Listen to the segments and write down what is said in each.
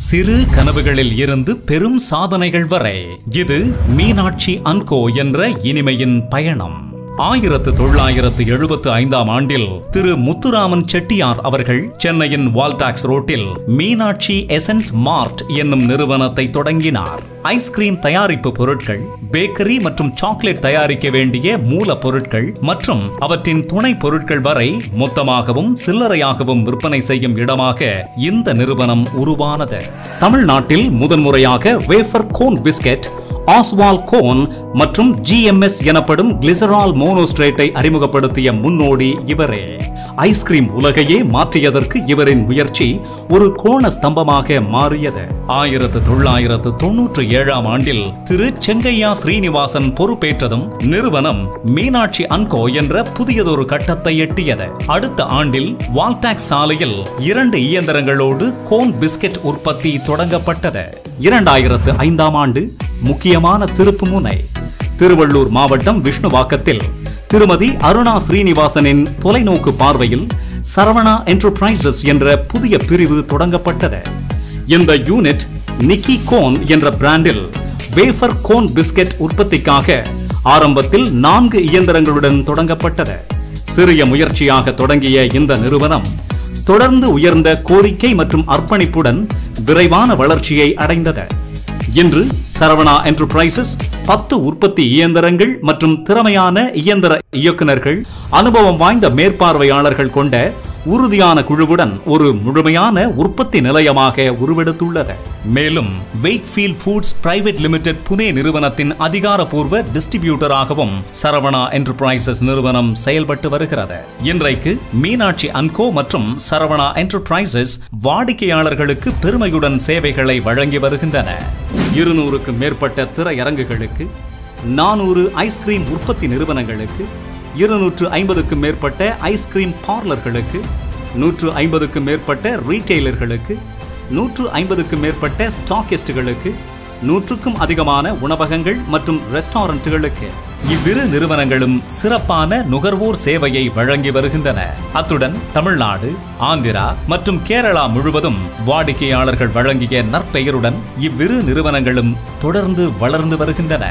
சிறு கனவுகளில் இருந்து பெரும் சாதனைகள் வரை இது மீனாட்சி & கோ என்ற இனிமையின் பயணம். 1975ஆம் ஆண்டில் திரு முத்துராமன் செட்டியார் அவர்கள் சென்னையின் வால்டாக்ஸ் ரோட்டில் மீனாட்சி எசன்ஸ் மார்ட் என்னும் நிறுவனத்தை தொடங்கினார். ஐஸ்கிரீம் தயாரிப்பு பொருட்கள், பேக்கரி மற்றும் சாக்லேட் தயாரிக்க வேண்டிய மூல பொருட்கள் மற்றும் அவற்றின் துணை பொருட்கள் வரை மொத்தமாகவும் சில்லறையாகவும் விற்பனை செய்யும் இடமாக இந்த நிறுவனம் உருவானது. தமிழ்நாட்டில் முதன்முறையாக வேஃபர் கோன் பிஸ்கெட், ஆஸ்வால் கோன் மற்றும் GMS எனப்படும் கிளிசரால் மோனோஸ்ட்ரேட்டை அறிமுகப்படுத்திய முன்னோடி இவரே. ஐஸ்கிரீம் உலகையே மாற்றியதற்கு இவரின் முயற்சி ஒரு கோண ஸ்தம்பமாக மாறியது. 1997ஆம் ஆண்டில் திரு செங்கையா ஸ்ரீனிவாசன் பொறுப்பேற்றதும் நிறுவனம் மீனாட்சி & கோ என்ற புதியதொரு கட்டத்தை எட்டியது. அடுத்த ஆண்டில் வால்டாக்ஸ் சாலையில் 2 இயந்திரங்களோடு கோன் பிஸ்கெட் உற்பத்தி தொடங்கப்பட்டது. 2005ஆம் ஆண்டு முக்கியமான திருப்புமுனை. திருவள்ளூர் மாவட்டம் விஷ்ணுவாக்கத்தில் திருமதி அருணா ஸ்ரீனிவாசனின் தொலைநோக்கு பார்வையில் சரவணா என்டர்பிரைசஸ் என்ற புதிய பிரிவு தொடங்கப்பட்டது. இந்த யூனிட் நிக்கி கோன் என்ற பிராண்டில் வேஃபர் கோன் பிஸ்கெட் உற்பத்திக்காக ஆரம்பத்தில் 4 இயந்திரங்களுடன் தொடங்கப்பட்டது. சிறிய முயற்சியாக தொடங்கிய இந்த நிறுவனம் தொடர்ந்து உயர்ந்த கோரிக்கை மற்றும் அர்ப்பணிப்புடன் விரைவான வளர்ச்சியை அடைந்தது. இன்று சரவணா என்டர்பிரைசஸ் 10 உற்பத்தி இயந்திரங்கள் மற்றும் திறமையான இயந்திர இயக்குநர்கள், அனுபவம் வாய்ந்த மேற்பார்வையாளர்கள் கொண்ட உறுதியான குழுவுடன் ஒரு முழுமையான உற்பத்தி நிலையமாக உருவெடுத்துள்ளது. மேலும் Wakefield foods private limited Pune நிறுவனத்தின் அதிகாரப்பூர்வ டிஸ்ட்ரிபியூட்டராகவும் சரவணா என்டர்பிரைசஸ் நிறுவனம் செயல்பட்டு வருகிறது. இன்றைக்கு மீனாட்சி & கோ மற்றும் சரவணா என்டர்பிரைசஸ் வாடிக்கையாளர்களுக்கு பெருமையுடன் சேவைகளை வழங்கி வருகின்றன. 200க்கும் மேற்பட்ட திரையரங்குகளுக்கு, 400 ஐஸ்கிரீம் உற்பத்தி நிறுவனங்களுக்கு, 250க்கும் மேற்பட்ட ஐஸ்கிரீம் பார்லர்களுக்கு, 150க்கும் மேற்பட்ட ரீட்டெய்லர்களுக்கு, 150க்கும் மேற்பட்ட ஸ்டாக்கிஸ்டுகளுக்கு, 100க்கும் அதிகமான உணவகங்கள் மற்றும் ரெஸ்டாரண்ட்டுகளுக்கு இவ்விரு நிறுவனங்களும் சிறப்பான நுகர்வோர் சேவையை வழங்கி வருகின்றன. அத்துடன் தமிழ்நாடு, ஆந்திரா மற்றும் கேரளா முழுவதும் வாடிக்கையாளர்கள் வழங்கிய நற்பெயருடன் இவ்விரு நிறுவனங்களும் தொடர்ந்து வளர்ந்து வருகின்றன.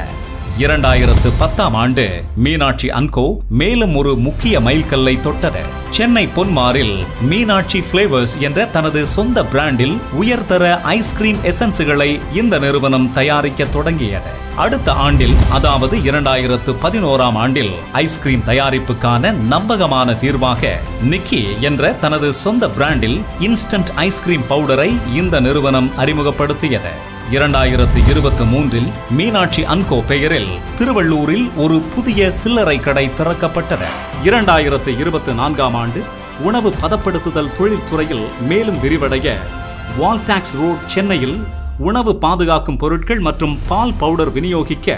2010ஆம் ஆண்டு மீனாட்சி & கோ மேலும் ஒரு முக்கிய மைல்கல்லை தொட்டது. சென்னை பொன்மாரில் மீனாட்சி ஃபிளேவர்ஸ் என்ற தனது சொந்த பிராண்டில் உயர்தர ஐஸ்கிரீம் எசன்ஸுகளை இந்த நிறுவனம் தயாரிக்க தொடங்கியது. அடுத்த ஆண்டில், அதாவது 2011ஆம் ஆண்டில் ஐஸ்கிரீம் தயாரிப்புக்கான நம்பகமான தீர்வாக நிக்கி என்ற தனது சொந்த பிராண்டில் இன்ஸ்டன்ட் ஐஸ்கிரீம் பவுடரை இந்த நிறுவனம் அறிமுகப்படுத்தியது. 2023இல் மீனாட்சி & கோ பெயரில் திருவள்ளூரில் ஒரு புதிய சில்லறை கடை திறக்கப்பட்டது. 2024ஆம் ஆண்டு உணவு பதப்படுத்துதல் தொழில்துறையில் மேலும் விரிவடைய வால்டாக்ஸ் ரோட் சென்னையில் உணவு பாதுகாக்கும் பொருட்கள் மற்றும் பால் பவுடர் விநியோகிக்க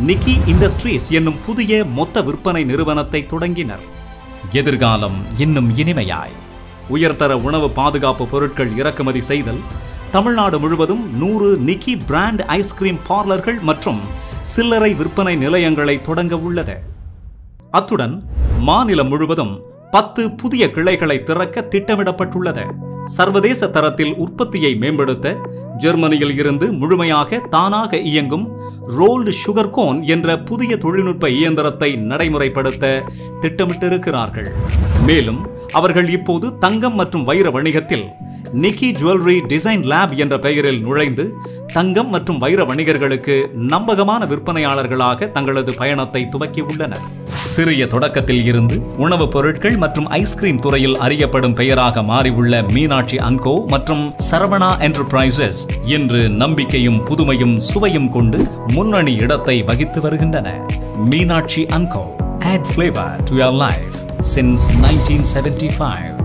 நிக்கி இண்டஸ்ட்ரீஸ் என்னும் புதிய மொத்த விற்பனை நிறுவனத்தை தொடங்கினர். எதிர்காலம் இன்னும் இனிமையாய். உயர்தர உணவு பாதுகாப்பு பொருட்கள் இறக்குமதி செய்தல், தமிழ்நாடு முழுவதும் 100 நிக்கி பிராண்ட் ஐஸ்கிரீம் பார்லர்கள் மற்றும் சில்லறை விற்பனை நிலையங்களை தொடங்க உள்ளது. அத்துடன் மாநிலம் முழுவதும் 10 புதிய கிளைகளை திறக்க திட்டமிடப்பட்டுள்ளது. சர்வதேச தரத்தில் உற்பத்தியை மேம்படுத்த ஜெர்மனியில் இருந்து முழுமையாக தானாக இயங்கும் ரோல்டு சுகர் கோன் என்ற புதிய தொழில்நுட்ப இயந்திரத்தை நடைமுறைப்படுத்த திட்டமிட்டிருக்கிறார்கள். மேலும் அவர்கள் இப்போது தங்கம் மற்றும் வைர வணிகத்தில் நிக்கி ஜுவல்லரி டிசைன் லேப் என்ற பெயரில் நுழைந்து தங்கம் மற்றும் வைர வணிகர்களுக்கு நம்பகமான விற்பனையாளர்களாக தங்களது பயணத்தை துவக்கியுள்ளனர். சிறிய தொடக்கத்தில் இருந்து உணவுப் பொருட்கள் மற்றும் ஐஸ்கிரீம் துறையில் அறியப்படும் பெயராக மாறியுள்ள மீனாட்சி & கோ மற்றும் சரவணா என்டர்பிரைசஸ் இன்று நம்பிக்கையும் புதுமையும் சுவையும் கொண்டு முன்னணி இடத்தை வகித்து வருகின்றன. மீனாட்சி & கோ, add flavor to your life since 1975.